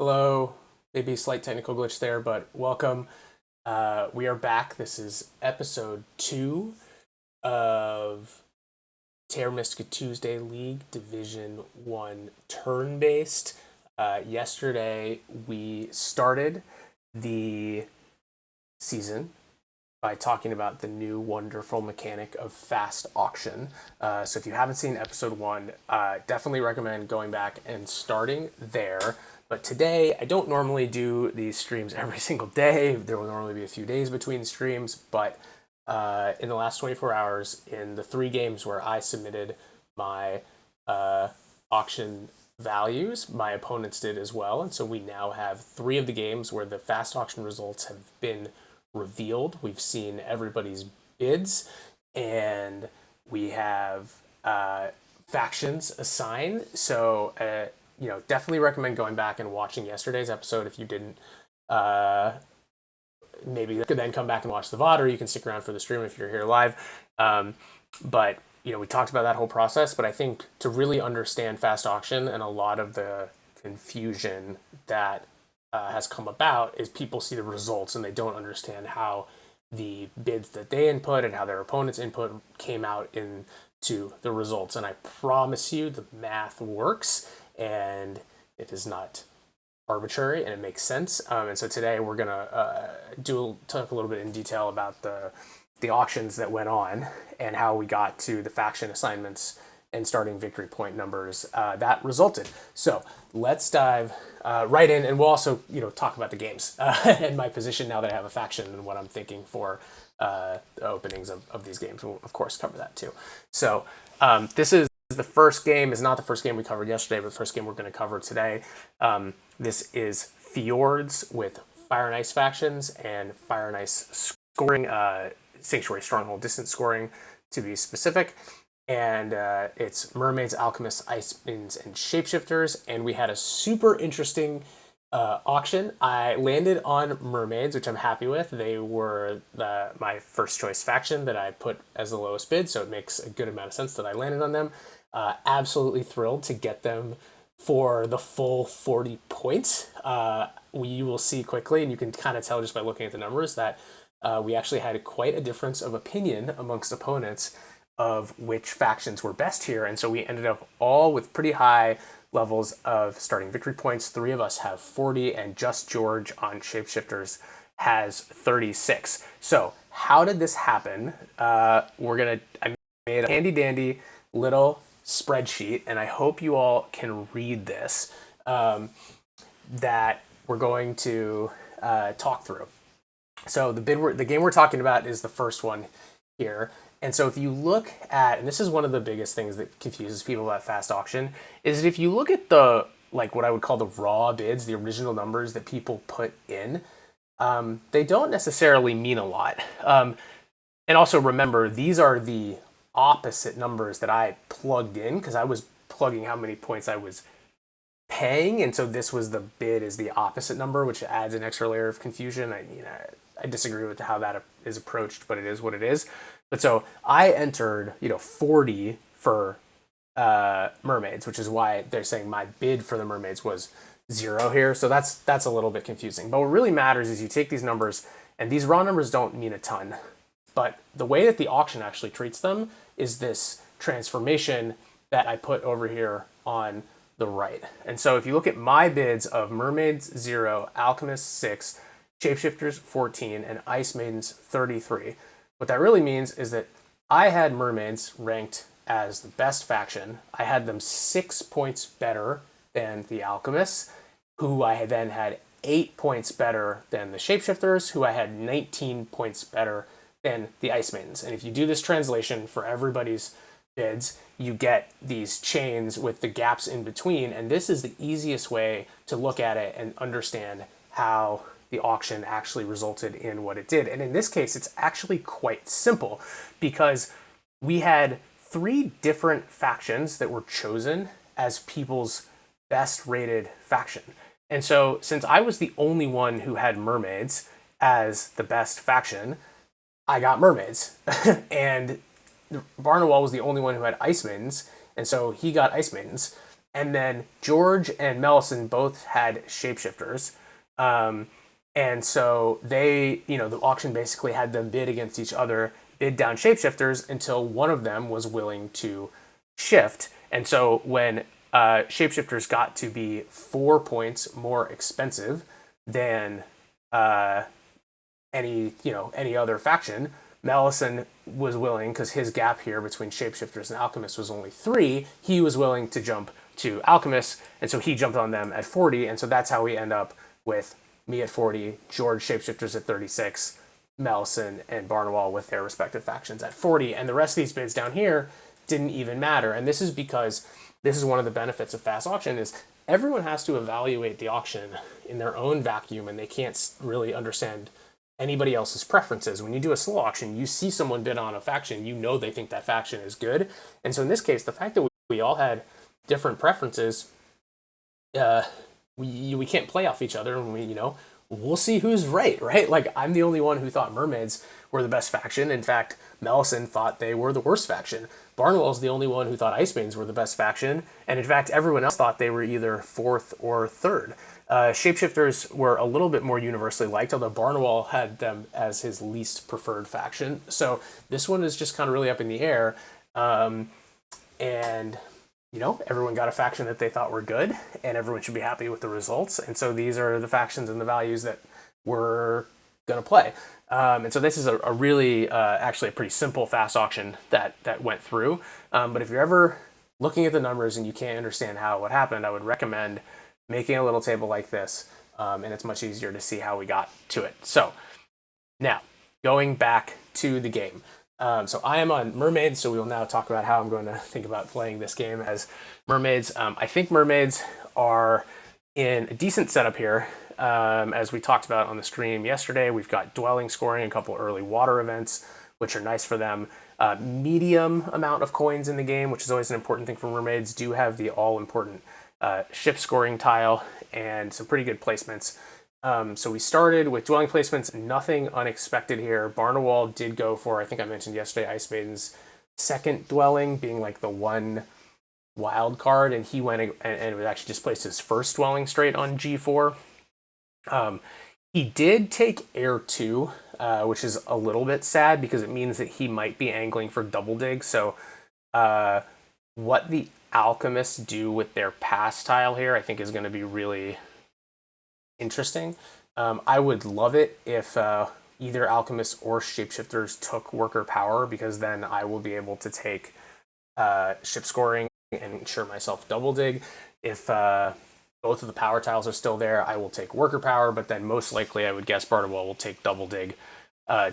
Hello, maybe a slight technical glitch there, but welcome. We are back. This is episode 2 of Terra Mystica Tuesday League Division 1 turn-based. Yesterday, we started the season by talking about the new wonderful mechanic of fast auction. So if you haven't seen episode 1, definitely recommend going back and starting there. But today, I don't normally do these streams every single day. There will normally be a few days between streams, but in the last 24 hours, in the 3 games where I submitted my auction values, my opponents did as well. And so we now have 3 of the games where the fast auction results have been revealed. We've seen everybody's bids, and we have factions assigned. So definitely recommend going back and watching yesterday's episode if you didn't. Maybe you could then come back and watch the VOD, or you can stick around for the stream if you're here live. But we talked about that whole process, but I think to really understand fast auction and a lot of the confusion that has come about is people see the results and they don't understand how the bids that they input and how their opponent's input came out into the results. And I promise you the math works and it is not arbitrary and it makes sense. And so today we're going to talk a little bit in detail about the auctions that went on and how we got to the faction assignments and starting victory point numbers that resulted. So let's dive right in, and we'll also talk about the games and my position now that I have a faction and what I'm thinking for the openings of these games. We'll of course cover that too. So this is the first game. Is not the first game we covered yesterday, but the first game we're going to cover today. This is Fjords with Fire and Ice factions and Fire and Ice scoring, Sanctuary Stronghold distance scoring to be specific. And it's Mermaids, Alchemists, Icemen's, and Shapeshifters. And we had a super interesting auction. I landed on Mermaids, which I'm happy with. They were my first choice faction that I put as the lowest bid, so it makes a good amount of sense that I landed on them. Absolutely thrilled to get them for the full 40 points. You will see quickly, and you can kind of tell just by looking at the numbers, that we actually had quite a difference of opinion amongst opponents of which factions were best here. And so we ended up all with pretty high levels of starting victory points. 3 of us have 40, and just George on Shapeshifters has 36. So how did this happen? I made a handy dandy little spreadsheet, and I hope you all can read this, that we're going to talk through. So the game we're talking about is the first one here. And so if you look at, and this is one of the biggest things that confuses people about fast auction, is that if you look at the, what I would call the raw bids, the original numbers that people put in, they don't necessarily mean a lot. And also remember, these are the opposite numbers that I plugged in, because I was plugging how many points I was paying. And so this was the bid is the opposite number, which adds an extra layer of confusion. I disagree with how that is approached, but it is what it is. But so I entered, 40 for Mermaids, which is why they're saying my bid for the Mermaids was 0 here. So that's a little bit confusing. But what really matters is you take these numbers, and these raw numbers don't mean a ton. But the way that the auction actually treats them is this transformation that I put over here on the right. And so if you look at my bids of Mermaids 0, Alchemists 6, Shapeshifters 14, and Ice Maidens 33, what that really means is that I had Mermaids ranked as the best faction. I had them 6 points better than the Alchemists, who I then had 8 points better than the Shapeshifters, who I had 19 points better than the Ice Maidens. And if you do this translation for everybody's bids, you get these chains with the gaps in between. And this is the easiest way to look at it and understand how the auction actually resulted in what it did. And in this case, it's actually quite simple, because we had 3 different factions that were chosen as people's best rated faction. And so since I was the only one who had Mermaids as the best faction, I got Mermaids. And Barnawal was the only one who had Ice Maidens, and so he got Ice Maidens. And then George and Mellison both had shapeshifters. And so they, the auction basically had them bid against each other, bid down shapeshifters until one of them was willing to shift. And so when shapeshifters got to be 4 points more expensive than any other faction, Malison was willing, because his gap here between shapeshifters and alchemists was only 3, he was willing to jump to alchemists, and so he jumped on them at 40, and so that's how we end up with me at 40, George shapeshifters at 36, Malison and Barnwell with their respective factions at 40, and the rest of these bids down here didn't even matter. And this is because this is one of the benefits of fast auction is everyone has to evaluate the auction in their own vacuum, and they can't really understand anybody else's preferences. When you do a slow auction, you see someone bid on a faction, you know they think that faction is good. And so in this case, the fact that we all had different preferences, we can't play off each other, and we'll see who's right? Like, I'm the only one who thought mermaids were the best faction. In fact, Mellison thought they were the worst faction. Barnwell's the only one who thought Icebanes were the best faction, and in fact, everyone else thought they were either fourth or third. Shapeshifters were a little bit more universally liked, although Barnwell had them as his least preferred faction. So this one is just kind of really up in the air. And everyone got a faction that they thought were good, and everyone should be happy with the results. And so these are the factions and the values that we're going to play. And so this is a really, actually a pretty simple fast auction that went through. But if you're ever looking at the numbers and you can't understand what happened, I would recommend making a little table like this, and it's much easier to see how we got to it. So now, going back to the game. So I am on mermaids, so we will now talk about how I'm going to think about playing this game as mermaids. I think mermaids are in a decent setup here. As we talked about on the stream yesterday, we've got dwelling scoring, a couple early water events, which are nice for them. Medium amount of coins in the game, which is always an important thing for mermaids, do have the all-important ship scoring tile and some pretty good placements. So we started with dwelling placements, nothing unexpected here. Barnwell did go for, I think I mentioned yesterday, Ice Maiden's second dwelling being like the one wild card, and he went and it actually just placed his first dwelling straight on G4. He did take Air 2, which is a little bit sad because it means that he might be angling for double dig. So what the alchemists do with their pass tile here, I think, is going to be really interesting. I would love it if either alchemists or shapeshifters took worker power, because then I will be able to take ship scoring and ensure myself double dig. If both of the power tiles are still there, I will take worker power, but then most likely I would guess Barnwell will take double dig,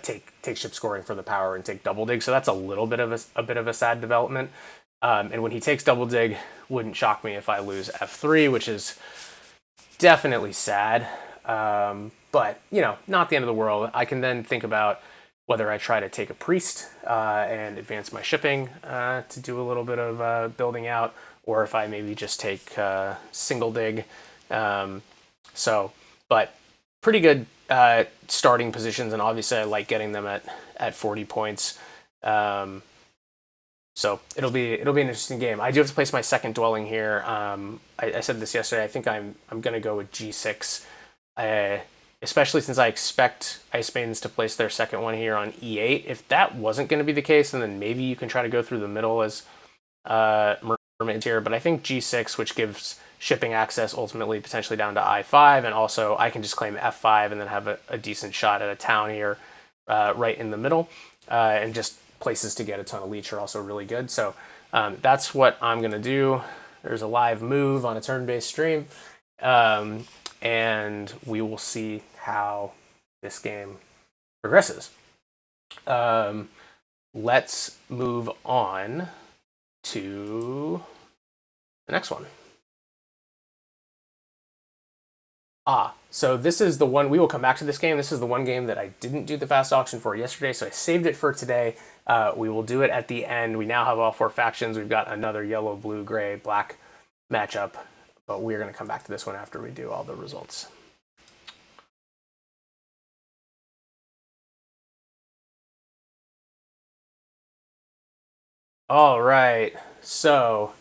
take ship scoring for the power and take double dig. So that's a little bit of a sad development. And when he takes double dig, wouldn't shock me if I lose F3, which is definitely sad. But not the end of the world. I can then think about whether I try to take a priest and advance my shipping to do a little bit of building out, or if I maybe just take single dig. But pretty good starting positions, and obviously I like getting them at 40 points. So it'll be an interesting game. I do have to place my second dwelling here. I said this yesterday. I think I'm going to go with G6, especially since I expect Icebanes to place their second one here on E8. If that wasn't going to be the case, then maybe you can try to go through the middle as mermaids here. But I think G6, which gives shipping access ultimately potentially down to I5, and also I can just claim F5 and then have a decent shot at a town here right in the middle, and just places to get a ton of leech are also really good. So that's what I'm going to do. There's a live move on a turn-based stream, and we will see how this game progresses. Let's move on to the next one. So this is the one, we will come back to this game. This is the one game that I didn't do the fast auction for yesterday, so I saved it for today. We will do it at the end. We now have all 4 factions. We've got another yellow, blue, gray, black matchup, but we're going to come back to this one after we do all the results. All right, so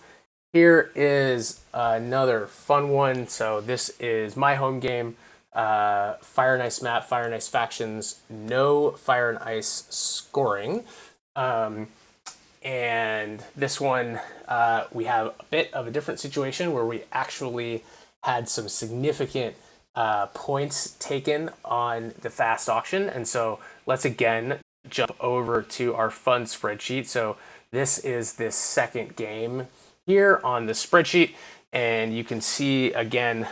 Here is another fun one. So this is my home game. Fire and Ice map, Fire and Ice factions, no Fire and Ice scoring. And this one, we have a bit of a different situation where we actually had some significant points taken on the fast auction. And so let's again jump over to our fun spreadsheet. So this is this second game here on the spreadsheet. And you can see again,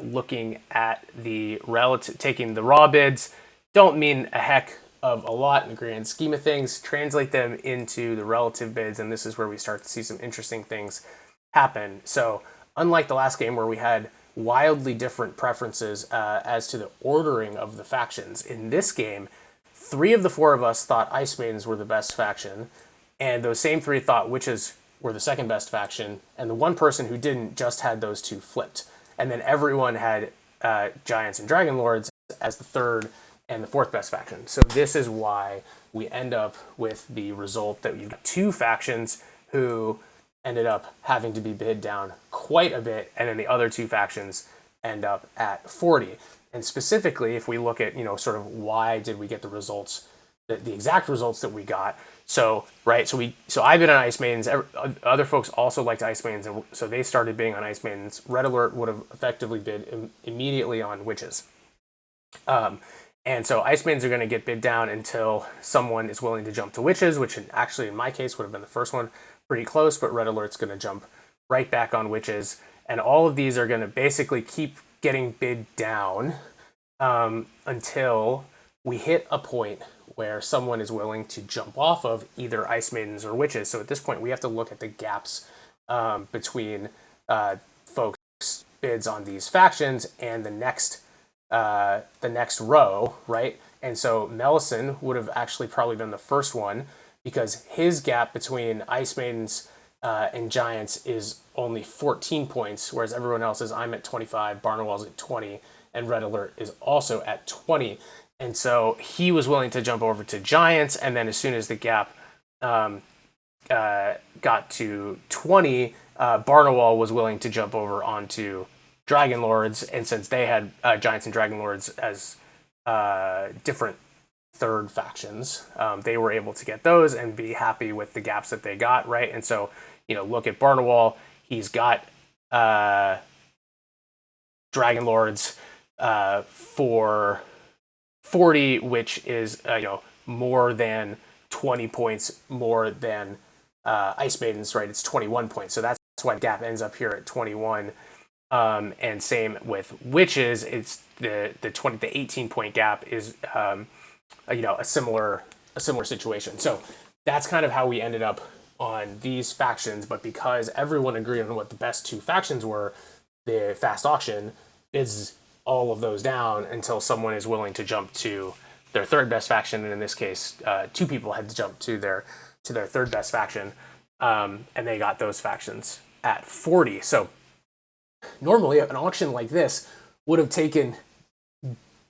looking at the relative, taking the raw bids, don't mean a heck of a lot in the grand scheme of things. Translate them into the relative bids, and this is where we start to see some interesting things happen. So unlike the last game where we had wildly different preferences as to the ordering of the factions, in this game, 3 of the 4 of us thought Ice Maidens were the best faction, and those same 3 thought Witches were the second best faction, and the one person who didn't just had those 2 flipped. And then everyone had Giants and Dragon Lords as the third and the 4th best faction. So this is why we end up with the result that we've got 2 factions who ended up having to be bid down quite a bit, and then the other 2 factions end up at 40. And specifically, if we look at, sort of why did we get the results, the exact results that we got. So, right, so I bid on Ice Maidens. Other folks also liked Ice Maidens, and so they started bidding on Ice Maidens. Red Alert would have effectively bid immediately on Witches. And so Ice Maidens are going to get bid down until someone is willing to jump to Witches, which actually in my case would have been the first one, pretty close, but Red Alert's going to jump right back on Witches. And all of these are going to basically keep getting bid down until we hit a point where someone is willing to jump off of either Ice Maidens or Witches. So at this point, we have to look at the gaps between folks' bids on these factions and the next row, right? And so Mellison would have actually probably been the first one because his gap between Ice Maidens and Giants is only 14 points, whereas everyone else is I'm at 25, Barnwell's at 20, and Red Alert is also at 20. And so he was willing to jump over to Giants, and then as soon as the gap got to 20, Barnwell was willing to jump over onto Dragon Lords, and since they had Giants and Dragon Lords as different third factions, they were able to get those and be happy with the gaps that they got, right? And so, look at Barnwell. He's got Dragon Lords for 40, which is more than 20 points more than Ice Maidens, right? It's 21 points, so that's why the gap ends up here at 21. And same with Witches. It's the 18-point gap is a similar situation. So that's kind of how we ended up on these factions. But because everyone agreed on what the best 2 factions were, the fast auction bids all of those down until someone is willing to jump to their third best faction. And in this case, 2 people had to jump to their third best faction, and they got those factions at 40. So normally an auction like this would have taken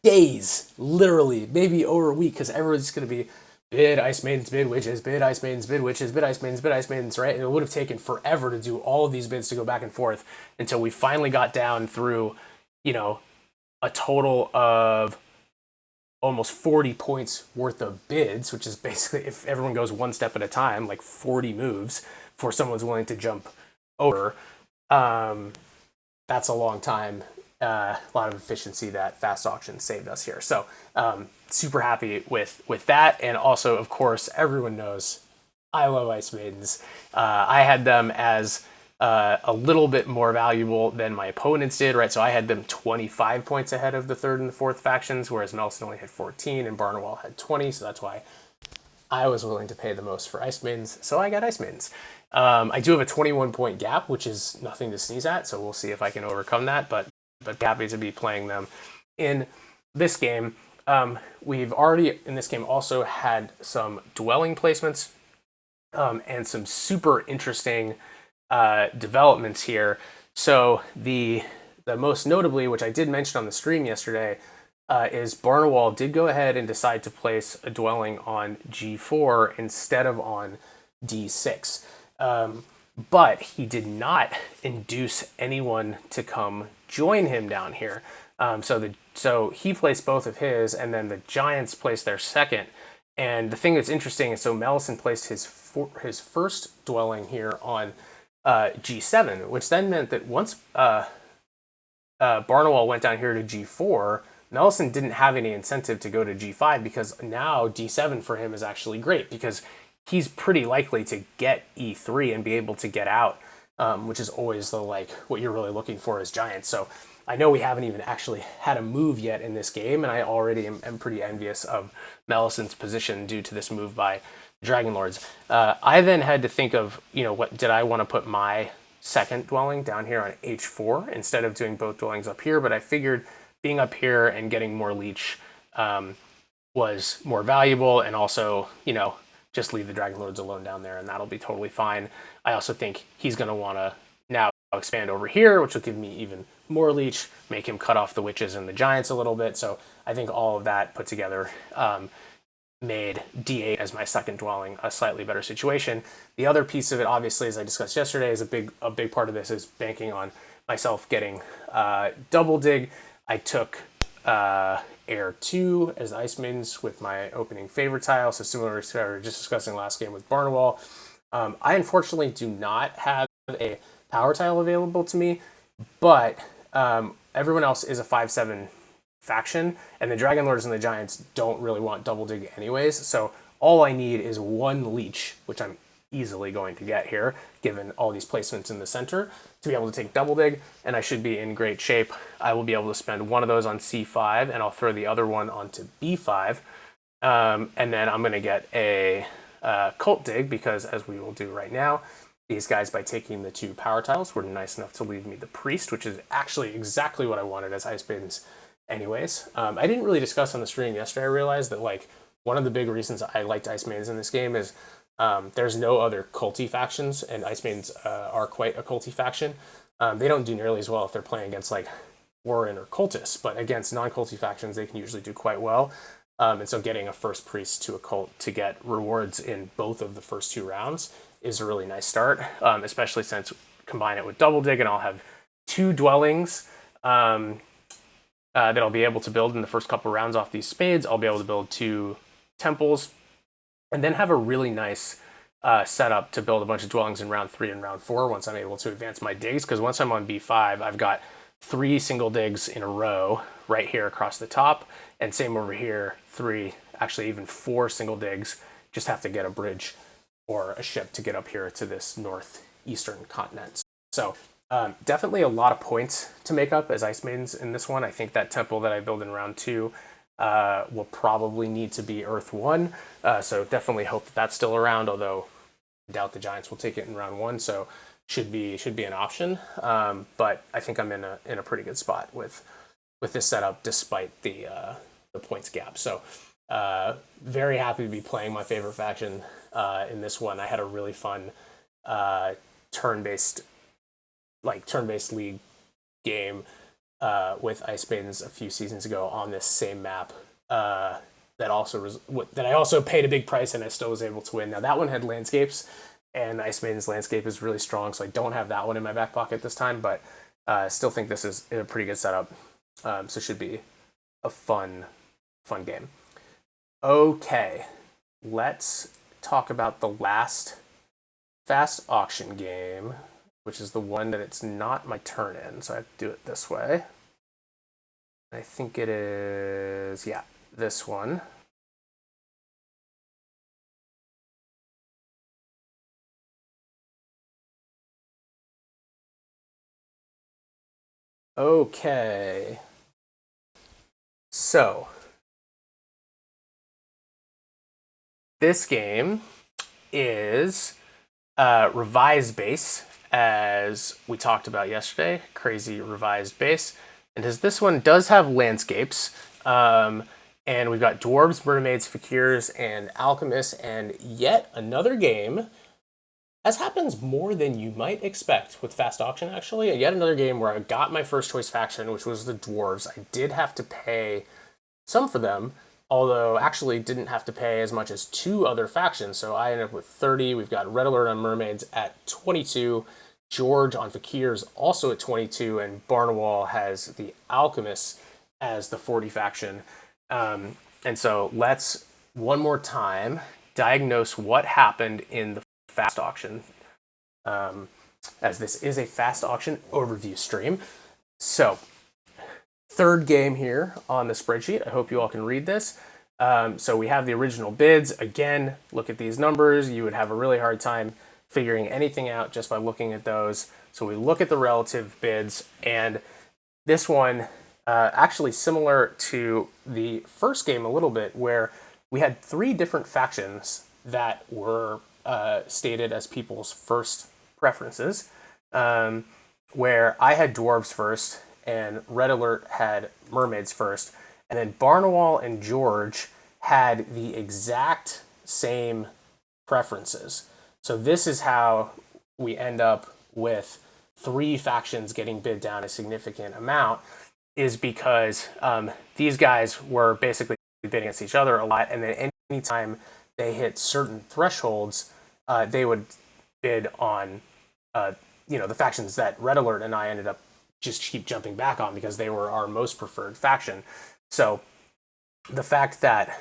days, literally, maybe over a week, because everyone's going to be bid Ice Maidens, bid Witches, bid Ice Maidens, bid Witches, bid Ice Maidens, bid Ice Maidens, right? And it would have taken forever to do all of these bids to go back and forth until we finally got down through, a total of almost 40 points worth of bids, which is basically, if everyone goes one step at a time, like 40 moves before someone's willing to jump over. That's a long time. A lot of efficiency that fast auction saved us here. So super happy with that. And also, of course, everyone knows I love Ice Maidens. I had them as a little bit more valuable than my opponents did, right? So I had them 25 points ahead of the third and the fourth factions, whereas Nelson only had 14 and Barnwell had 20. So that's why I was willing to pay the most for Ice Maidens. So I got Ice Maidens. I do have a 21-point gap, which is nothing to sneeze at. So we'll see if I can overcome that. But happy to be playing them in this game. We've already, in this game, also had some dwelling placements and some super interesting developments here. So the most notably, which I did mention on the stream yesterday, is Barnwell did go ahead and decide to place a dwelling on G4 instead of on D6. but he did not induce anyone to come join him down here. So he placed both of his, and then the Giants placed their second. And the thing that's interesting is, so Mellison placed his first dwelling here on G7, which then meant that once Barnwell went down here to G4, Mellison didn't have any incentive to go to G5, because now D7 for him is actually great, because he's pretty likely to get E3 and be able to get out, which is always the what you're really looking for as Giants. So I know we haven't even actually had a move yet in this game, and I already am pretty envious of Mellison's position due to this move by Dragon Lords. I then had to think of, what did I want to put my second dwelling down here on H4 instead of doing both dwellings up here, but I figured being up here and getting more leech was more valuable, and also, just leave the Dragon Lords alone down there, and that'll be totally fine. I also think he's going to want to now expand over here, which will give me even more leech, make him cut off the witches and the giants a little bit. So I think all of that put together made D8 as my second dwelling a slightly better situation. The other piece of it, obviously, as I discussed yesterday, is a big part of this is banking on myself getting double dig. I took Air 2 as the Ice Maidens with my opening favor tile, so similar to what we were just discussing last game with Barnwell. I unfortunately do not have a power tile available to me, but everyone else is a 5/7 faction, and the Dragon Lords and the Giants don't really want double dig anyways, so all I need is one leech, which I'm easily going to get here, given all these placements in the center, to be able to take double dig, and I should be in great shape. I will be able to spend one of those on C5, and I'll throw the other one onto B5, and then I'm going to get a cult dig, because as we will do right now, these guys, by taking the 2 power tiles, were nice enough to leave me the priest, which is actually exactly what I wanted as Ice Maidens anyways. I didn't really discuss on the stream yesterday. I realized that one of the big reasons I liked Ice Maidens in this game is there's no other culty factions, and Ice Maidens are quite a culty faction. They don't do nearly as well if they're playing against Warren or Cultists, but against non-culty factions they can usually do quite well. And so getting a first priest to a cult to get rewards in both of the first 2 rounds is a really nice start, especially since combine it with double dig, and I'll have 2 dwellings that I'll be able to build in the first couple rounds off these spades. I'll be able to build 2 temples, and then have a really nice setup to build a bunch of dwellings in round 3 and round 4 once I'm able to advance my digs, because once I'm on B5, I've got 3 single digs in a row right here across the top, and same over here, 3, actually even 4 single digs. Just have to get a bridge or a ship to get up here to this northeastern continent. So definitely a lot of points to make up as Ice Maidens in this one. I think that temple that I build in round 2 will probably need to be Earth 1, so definitely hope that that's still around, although I doubt the Giants will take it in round 1, so should be an option. But I think I'm in a pretty good spot with this setup, despite the points gap. So very happy to be playing my favorite faction in this one. I had a really fun turn-based league game with Ice Maidens a few seasons ago on this same map that I also paid a big price, and I still was able to win. Now that one had landscapes, and Ice Maiden's landscape is really strong, so I don't have that one in my back pocket this time, but I still think this is a pretty good setup. So should be a fun game. Okay, let's talk about the last fast auction game, which is the one that it's not my turn in, so I have to do it this way. I think it is, yeah, this one. Okay. So, this game is revised base, as we talked about yesterday. Crazy revised base. And as this one does have landscapes, and we've got dwarves, mermaids, fakirs, and alchemists, and yet another game, as happens more than you might expect with fast auction, actually. Yet another game where I got my first choice faction, which was the dwarves. I did have to pay some for them, although actually didn't have to pay as much as 2 other factions. So I ended up with 30. We've got Red Alert on Mermaids at 22. George on Fakirs also at 22, and Barnwall has the Alchemists as the 40 faction. And so let's one more time diagnose what happened in the fast auction, as this is a fast auction overview stream. So, third game here on the spreadsheet. I hope you all can read this. So we have the original bids. Again, look at these numbers. You would have a really hard time figuring anything out just by looking at those. So we look at the relative bids, and this one actually similar to the first game a little bit, where we had 3 different factions that were stated as people's first preferences, where I had dwarves first and Red Alert had mermaids first, and then Barnwall and George had the exact same preferences. So this is how we end up with 3 factions getting bid down a significant amount, is because these guys were basically bidding against each other a lot, and then anytime they hit certain thresholds, they would bid on the factions that Red Alert and I ended up just keep jumping back on because they were our most preferred faction. So the fact that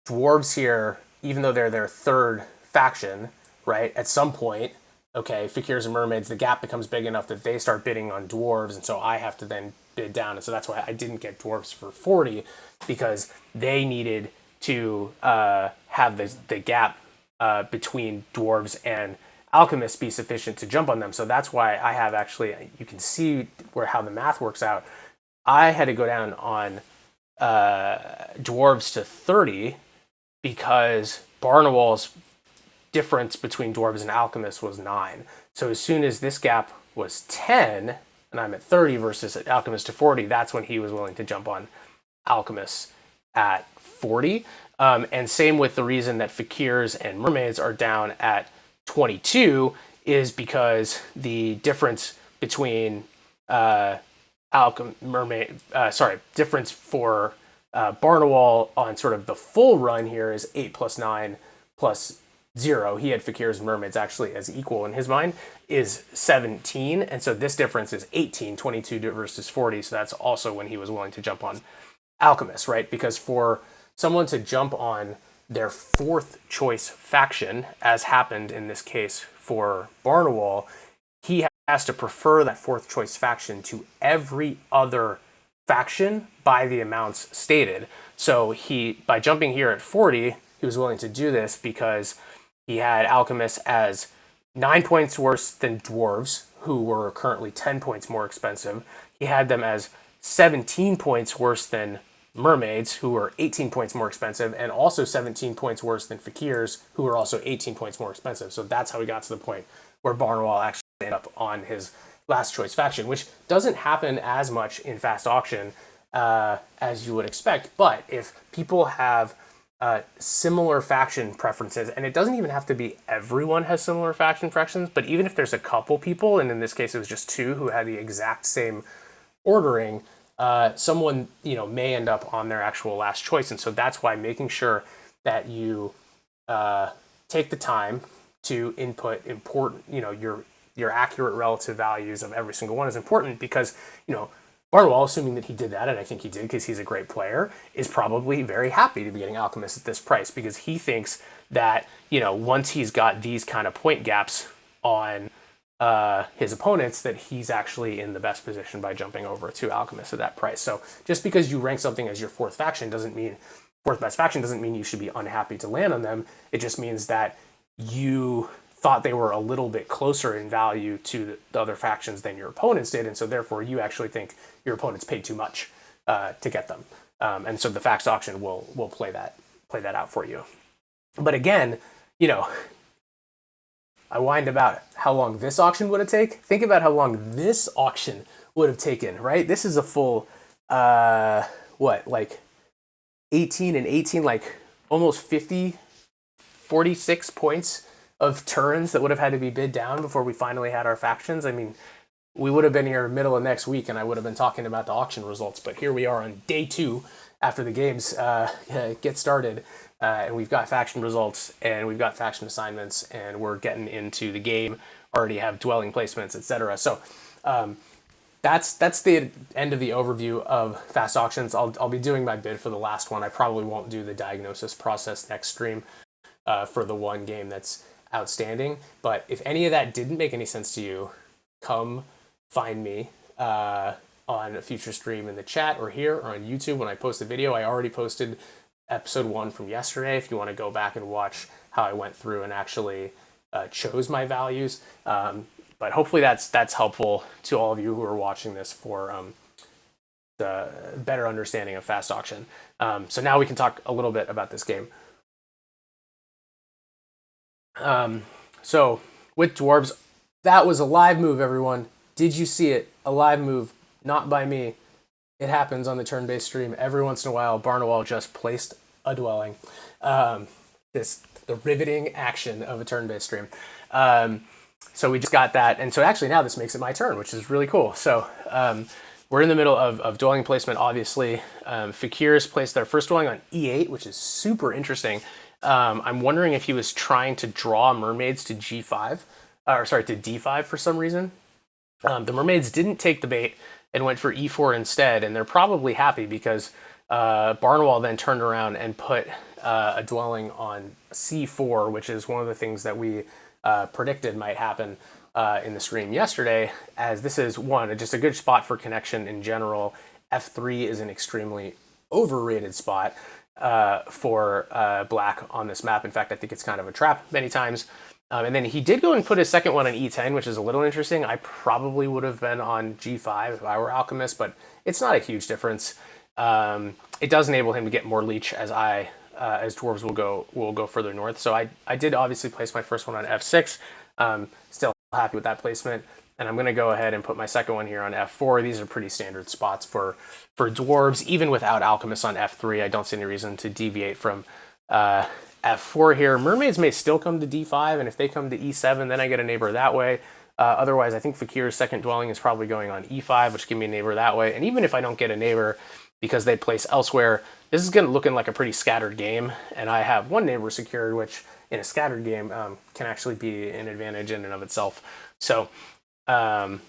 dwarves here, even though they're their third faction, right, at some point, okay, Fakirs and Mermaids, the gap becomes big enough that they start bidding on dwarves, and so I have to then bid down. And so that's why I didn't get dwarves for 40, because they needed to have the gap between dwarves and alchemists be sufficient to jump on them. So that's why I have actually, you can see how the math works out. I had to go down on dwarves to 30 because Barnwall's difference between dwarves and alchemists was 9. So as soon as this gap was 10, and I'm at 30 versus alchemist to 40, that's when he was willing to jump on alchemists at 40. And same with the reason that Fakirs and Mermaids are down at 22 is because the difference between difference for Barnwall on sort of the full run here is 8 plus 9 plus 0. He had Fakirs and Mermaids actually as equal in his mind, is 17. And so this difference is 18, 22 versus 40. So that's also when he was willing to jump on Alchemist, right? Because for someone to jump on their 4th choice faction, as happened in this case for Barnwall, he has to prefer that 4th choice faction to every other faction by the amounts stated. So by jumping here at 40, he was willing to do this because he had alchemists as 9 points worse than dwarves, who were currently 10 points more expensive. He had them as 17 points worse than mermaids, who were 18 points more expensive, and also 17 points worse than fakirs, who were also 18 points more expensive. So that's how we got to the point where Barnwall actually ended up on his last choice faction, which doesn't happen as much in fast auction as you would expect. But if people have similar faction preferences, and it doesn't even have to be everyone has similar faction preferences, but even if there's a couple people, and in this case it was just 2 who had the exact same ordering, someone may end up on their actual last choice. And so that's why making sure that you take the time to input important, your accurate relative values of every single one is important, because Barnwall, assuming that he did that, and I think he did because he's a great player, is probably very happy to be getting Alchemist at this price, because he thinks that once he's got these kind of point gaps on his opponents, that he's actually in the best position by jumping over to Alchemist at that price. So just because you rank something as your 4th faction fourth best faction doesn't mean you should be unhappy to land on them. It just means that you thought they were a little bit closer in value to the other factions than your opponents did, and so therefore you actually think your opponents paid too much to get them. And so the fast auction will play that out for you. But again, I whined about how long this auction would have taken. Think about how long this auction would have taken, right? This is a full, 18 and 18, like almost 50, 46 points of turns that would have had to be bid down before we finally had our factions. I mean, we would have been here middle of next week and I would have been talking about the auction results. But here we are on day 2 after the games get started. And we've got faction results and we've got faction assignments and we're getting into the game, already have dwelling placements, etc. So that's the end of the overview of fast auctions. I'll be doing my bid for the last one. I probably won't do the diagnosis process next stream for the one game that's outstanding. But if any of that didn't make any sense to you, come find me on a future stream in the chat or here or on YouTube when I post the video. I already posted episode 1 from yesterday if you want to go back and watch how I went through and actually chose my values. But hopefully that's helpful to all of you who are watching this for the better understanding of fast auction. So now we can talk a little bit about this game. So with dwarves, that was a live move, everyone. Did you see it? A live move, not by me. It happens on the turn-based stream every once in a while. Barnawal just placed a dwelling. The riveting action of a turn-based stream. So we just got that, and so actually now this makes it my turn, which is really cool. So we're in the middle of dwelling placement, obviously. Fakir's placed their first dwelling on E8, which is super interesting. I'm wondering if he was trying to draw mermaids to G5, to D5 for some reason. The mermaids didn't take the bait and went for E4 instead, and they're probably happy because Barnawal then turned around and put a dwelling on C4, which is one of the things that we predicted might happen in the stream yesterday, as this is just a good spot for connection in general. F3 is an extremely overrated spot for black on this map. In fact, I think it's kind of a trap many times. And then he did go and put his second one on E10, which is a little interesting. I probably would have been on G5 if I were Alchemist, but it's not a huge difference. It does enable him to get more leech as dwarves will go further north. So I did obviously place my first one on F6. Still happy with that placement. And I'm going to go ahead and put my second one here on F4. These are pretty standard spots for dwarves. Even without Alchemist on F3, I don't see any reason to deviate from F4 here. Mermaids may still come to D5, and if they come to E7, then I get a neighbor that way. Otherwise, I think Fakir's second dwelling is probably going on E5, which give me a neighbor that way. And even if I don't get a neighbor because they place elsewhere, this is going to look like a pretty scattered game. And I have one neighbor secured, which in a scattered game can actually be an advantage in and of itself. So, again,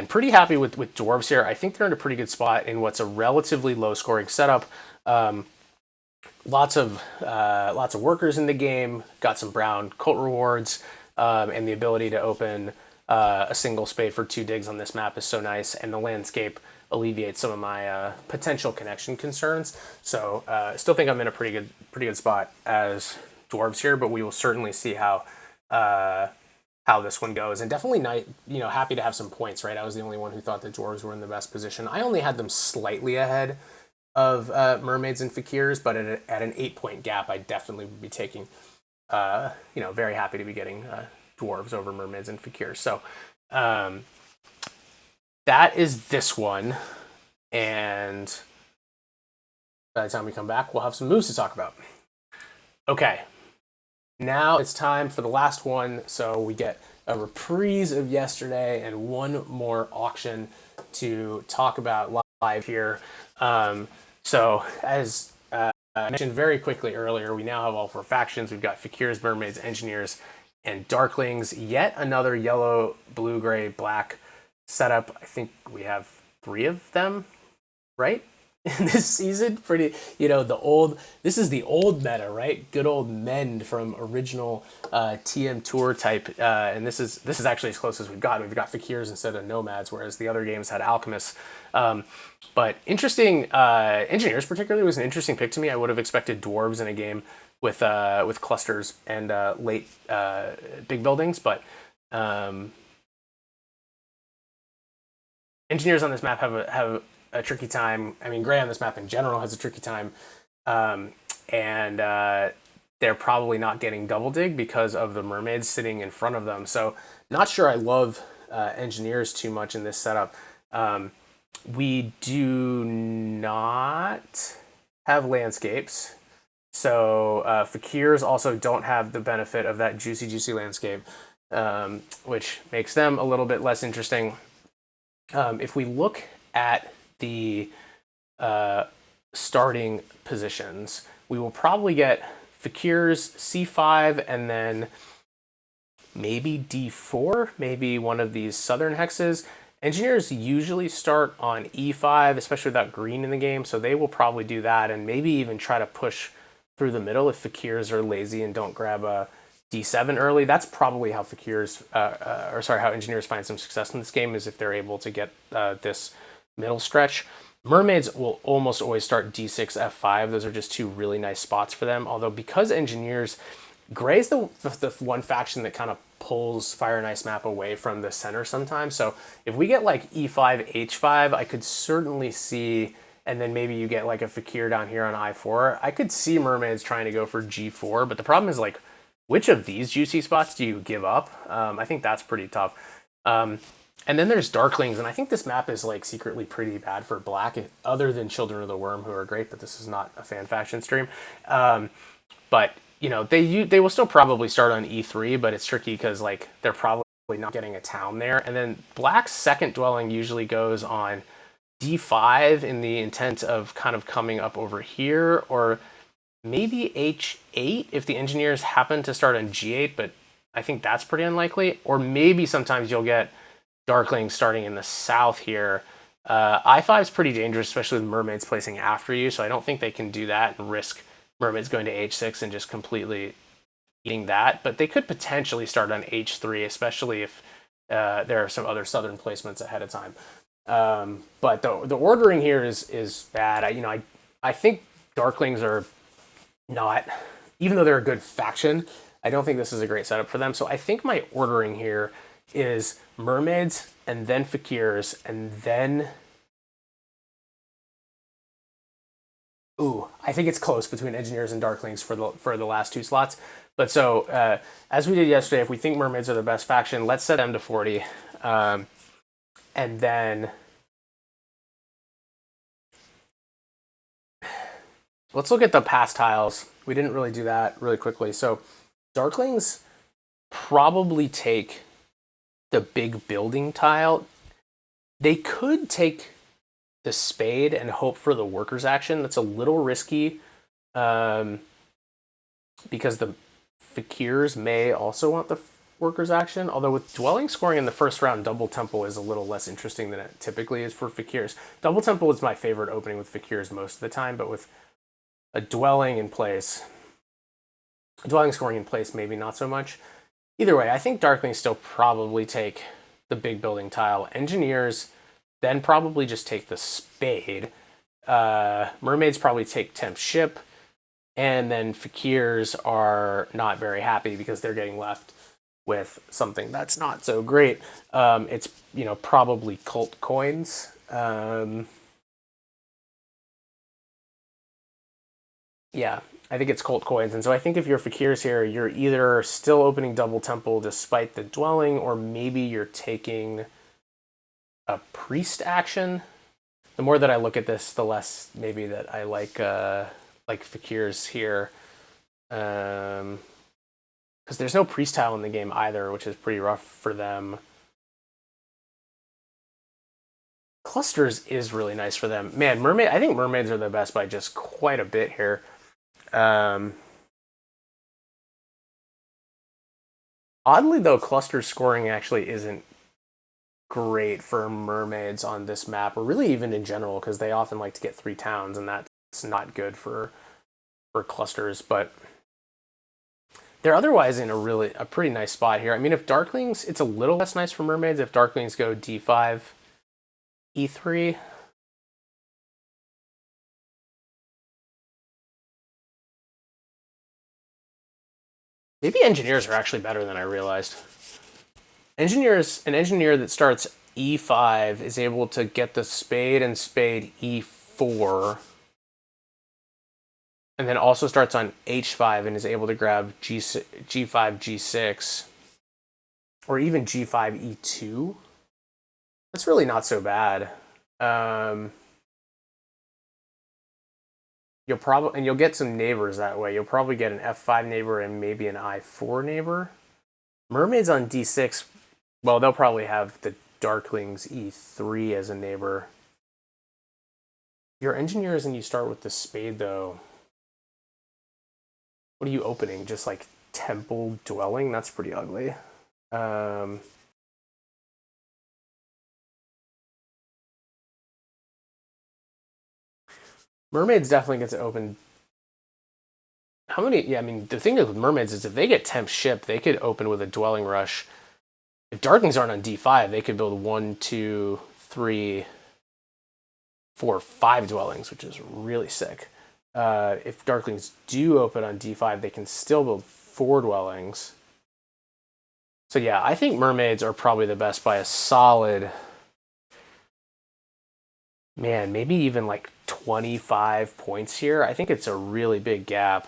pretty happy with dwarves here. I think they're in a pretty good spot in what's a relatively low-scoring setup. Lots of workers in the game, got some brown cult rewards, and the ability to open a single spade for 2 digs on this map is so nice, and the landscape alleviates some of my potential connection concerns. So I still think I'm in a pretty good spot as dwarves here, but we will certainly see how this one goes. And definitely happy to have some points, right? I was the only one who thought that dwarves were in the best position. I only had them slightly ahead of mermaids and fakirs, but at an 8-point gap, I definitely would be taking, very happy to be getting dwarves over mermaids and fakirs. So that is this one, and by the time we come back, we'll have some moves to talk about. Okay, now it's time for the last one, so we get a reprise of yesterday and one more auction to talk about live here. So as I mentioned very quickly earlier, we now have all 4 factions. We've got Fakirs, Mermaids, Engineers, and Darklings. Yet another yellow, blue, gray, black setup. I think we have 3 of them, right? In this season, this is the old meta, right? Good old Mend from original TM Tour type, and this is actually as close as we've got. We've got Fakirs instead of Nomads, whereas the other games had Alchemists. But interesting, Engineers particularly was an interesting pick to me. I would have expected Dwarves in a game with clusters and late big buildings, but Engineers on this map have a tricky time. I mean, gray on this map in general has a tricky time, and they're probably not getting double dig because of the mermaids sitting in front of them. So not sure I love Engineers too much in this setup. We do not have landscapes, so Fakirs also don't have the benefit of that juicy landscape. which makes them a little bit less interesting. If we look at the starting positions, we will probably get Fakir's C5 and then maybe D4, maybe one of these southern hexes. Engineers usually start on E5, especially without green in the game, so they will probably do that and maybe even try to push through the middle if Fakirs are lazy and don't grab a D7 early. That's probably how how engineers find some success in this game, is if they're able to get this middle stretch. Mermaids will almost always start D6, F5. Those are just two really nice spots for them. Although because engineers, Gray's the one faction that kind of pulls Fire and Ice map away from the center sometimes. So if we get like E5, H5, I could certainly see, and then maybe you get like a Fakir down here on I4. I could see Mermaids trying to go for G4, but the problem is like, which of these juicy spots do you give up? I think that's pretty tough. And then there's Darklings, and I think this map is like secretly pretty bad for black, other than Children of the Worm, who are great, but this is not a fan faction stream. But you know, they will still probably start on E3, but it's tricky because like they're probably not getting a town there. And then black's second dwelling usually goes on D5 in the intent of kind of coming up over here, or maybe H8 if the engineers happen to start on G8, but I think that's pretty unlikely. Or maybe sometimes you'll get Darkling starting in the south here. I5 is pretty dangerous, especially with Mermaids placing after you, so I don't think they can do that and risk Mermaids going to H6 and just completely eating that. But they could potentially start on H3, especially if there are some other southern placements ahead of time. But the ordering here is bad. I think Darklings are not, even though they're a good faction, I don't think this is a great setup for them. So I think my ordering here is Mermaids and then Fakirs and then, I think it's close between Engineers and Darklings for the last two slots. But so as we did yesterday, if we think Mermaids are the best faction, let's set them to 40, and then let's look at the past tiles. We didn't really do that really quickly. So Darklings probably take the big building tile. They could take the spade and hope for the workers action. That's a little risky because the Fakirs may also want the workers action. Although with dwelling scoring in the first round, double temple is a little less interesting than it typically is for Fakirs. Double temple is my favorite opening with Fakirs most of the time, but with a dwelling scoring in place, maybe not so much. Either way, I think Darklings still probably take the big building tile. Engineers then probably just take the spade. Mermaids probably take temp ship. And then Fakirs are not very happy because they're getting left with something that's not so great. It's probably cult coins. Yeah, I think it's cult coins. And so I think if you're Fakirs here, you're either still opening double temple despite the dwelling, or maybe you're taking a priest action. The more that I look at this, the less maybe that I like Fakirs here. Because there's no priest tile in the game either, which is pretty rough for them. Clusters is really nice for them. Man, I think Mermaids are the best by just quite a bit here. Oddly, though, cluster scoring actually isn't great for Mermaids on this map, or really even in general, because they often like to get 3 towns, and that's not good for clusters. But they're otherwise in a pretty nice spot here. I mean, if Darklings, it's a little less nice for Mermaids if Darklings go D5, E3. Maybe Engineers are actually better than I realized. An engineer that starts E5 is able to get the spade and spade E4, and then also starts on H5 and is able to grab G5, G6, or even G5, E2. That's really not so bad. You'll get some neighbors that way. You'll probably get an F5 neighbor and maybe an I4 neighbor. Mermaids on D6, well, they'll probably have the Darklings E3 as a neighbor. Your engineers and you start with the spade, though. What are you opening? Just like temple dwelling? That's pretty ugly. Mermaids definitely gets to open. How many? Yeah, I mean, the thing with mermaids is if they get temp ship, they could open with a dwelling rush. If Darklings aren't on D5, they could build 1, 2, 3, 4, 5 dwellings, which is really sick. If Darklings do open on D5, they can still build 4 dwellings. So yeah, I think mermaids are probably the best by a solid, man, maybe even like 25 points here. I think it's a really big gap.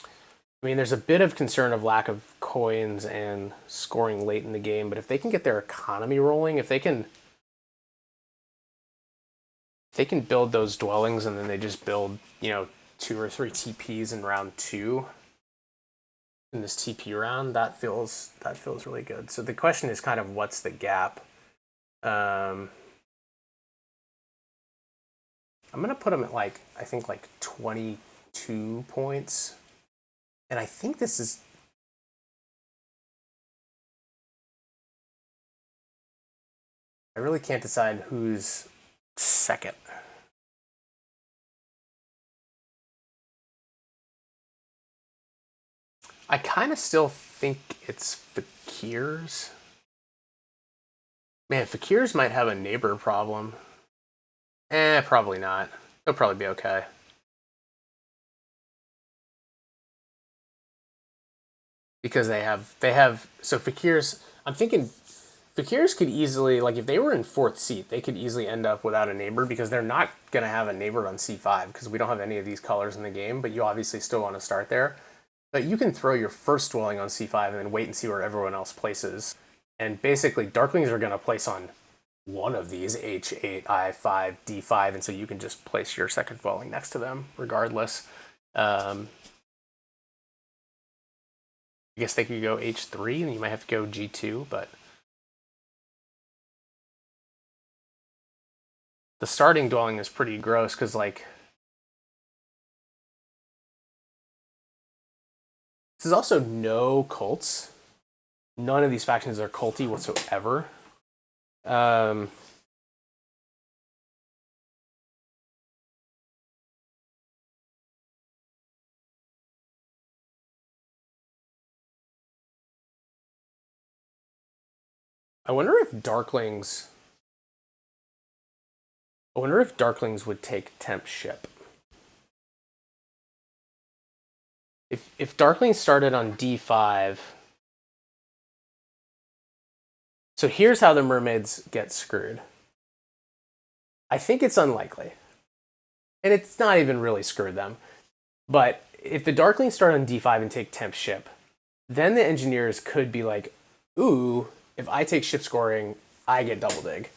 I mean, there's a bit of concern of lack of coins and scoring late in the game, but if they can get their economy rolling, if they can build those dwellings and then they just build, 2 or 3 TPs in round 2 in this TP round, that feels really good. So the question is kind of what's the gap? I'm gonna put them at I think 22 points, and I think this is. I really can't decide who's second. I kind of still think it's Fakir's. Man, Fakir's might have a neighbor problem. Probably not. He'll probably be okay. Because they have so Fakir's. I'm thinking Fakirs could easily, if they were in 4th seat, they could easily end up without a neighbor because they're not going to have a neighbor on C5 because we don't have any of these colors in the game, but you obviously still want to start there. But you can throw your first dwelling on C5 and then wait and see where everyone else places. And basically, Darklings are going to place on one of these, H8, I5, D5, and so you can just place your second dwelling next to them regardless. I guess they could go H3 and you might have to go G2, but the starting dwelling is pretty gross because this is also no cults. None of these factions are culty whatsoever. I wonder if Darklings would take temp ship. If Darklings started on D5. So here's how the mermaids get screwed. I think it's unlikely. And it's not even really screwed them. But if the Darklings start on D5 and take temp ship, then the engineers could be like, ooh, if I take ship scoring, I get double dig.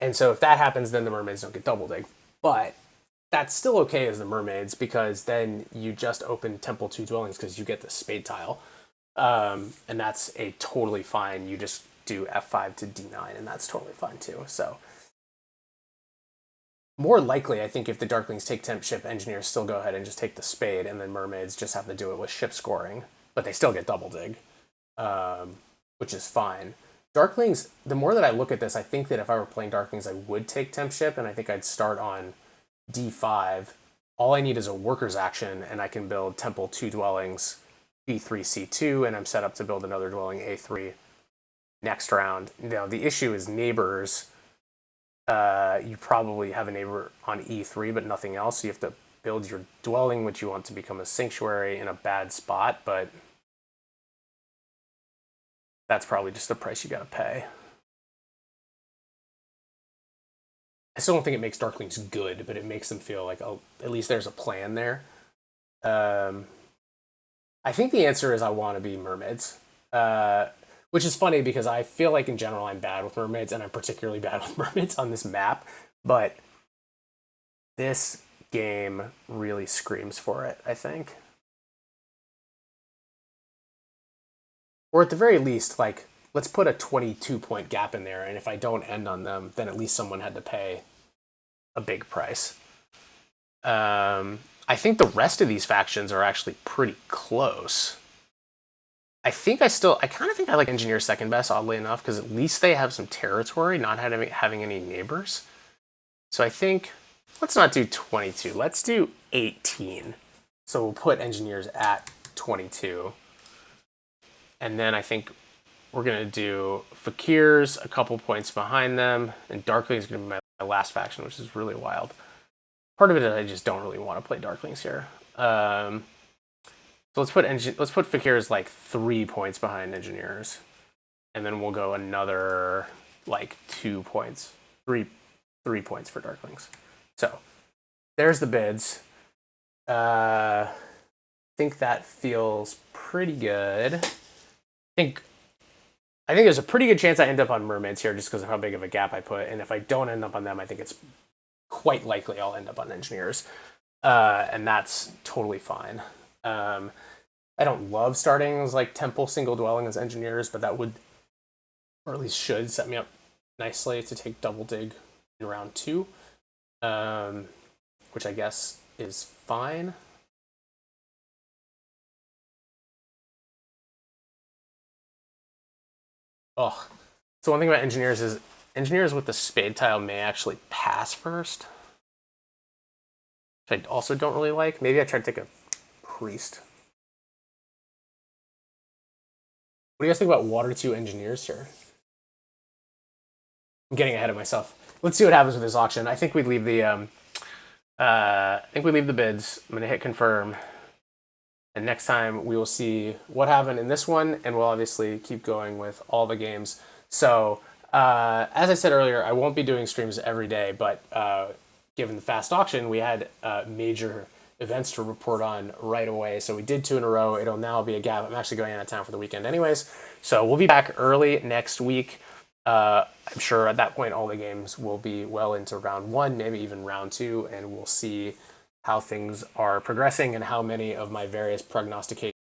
And so if that happens, then the mermaids don't get double dig. But that's still okay as the mermaids because then you just open temple 2 dwellings because you get the spade tile. And that's a totally fine. You just do F5 to D9 and that's totally fine too. So more likely, I think if the Darklings take temp ship, engineers still go ahead and just take the spade and then mermaids just have to do it with ship scoring, but they still get double dig, which is fine. Darklings, the more that I look at this, I think that if I were playing Darklings, I would take temp ship and I think I'd start on D5. All I need is a worker's action and I can build temple 2 dwellings, B3, C2, and I'm set up to build another dwelling, A3, next round. Now, the issue is neighbors. You probably have a neighbor on E3, but nothing else. So you have to build your dwelling, which you want to become a sanctuary, in a bad spot, but that's probably just the price you gotta pay. I still don't think it makes Darklings good, but it makes them feel like, oh, at least there's a plan there. I think the answer is I want to be mermaids, which is funny because I feel like in general I'm bad with mermaids, and I'm particularly bad with mermaids on this map, but this game really screams for it, I think. or at the very least, like, let's put a 22-point gap in there, and if I don't end on them, then at least someone had to pay a big price. I think the rest of these factions are actually pretty close. I kind of think I like Engineers second best, oddly enough, because at least they have some territory, not having any neighbors. So I think, let's not do 22, let's do 18. So we'll put Engineers at 22. And then I think we're going to do Fakirs a couple points behind them, and Darkling is going to be my last faction, which is really wild. Part of it is I just don't really want to play Darklings here. So let's put Fakirs like 3 points behind Engineers, and then we'll go another like 2 points, 3 points for Darklings. So there's the bids. I think that feels pretty good. I think there's a pretty good chance I end up on Mermaids here just because of how big of a gap I put, and if I don't end up on them, I think it's quite likely I'll end up on Engineers, and that's totally fine. I don't love starting as like Temple single dwelling as Engineers, but that would, or at least should, set me up nicely to take double dig in round 2, which I guess is fine. Oh, so one thing about Engineers is Engineers with the spade tile may actually pass first, which I also don't really like. Maybe I try to take a Priest. What do you guys think about Water 2 Engineers here? I'm getting ahead of myself. Let's see what happens with this auction. I think we leave the bids. I'm gonna hit confirm, and next time we will see what happened in this one, and we'll obviously keep going with all the games. So as I said earlier, I won't be doing streams every day, but given the fast auction, we had major events to report on right away. So we did 2 in a row. It'll now be a gap. I'm actually going out of town for the weekend anyways. So we'll be back early next week. I'm sure at that point all the games will be well into round 1, maybe even round 2, and we'll see how things are progressing and how many of my various prognostications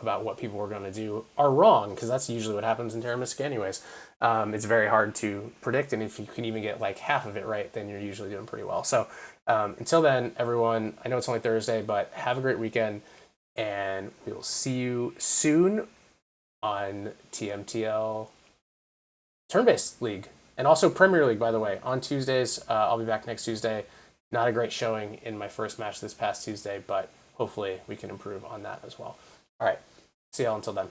about what people were going to do are wrong, because that's usually what happens in Terra Mystica anyways. It's very hard to predict, and if you can even get like half of it right, then you're usually doing pretty well. So until then, everyone, I know it's only Thursday, but have a great weekend, and we will see you soon on TMTL Turn-Based League, and also Premier League, by the way, on Tuesdays. I'll be back next Tuesday. Not a great showing in my first match this past Tuesday, but hopefully we can improve on that as well. All right, see y'all until then.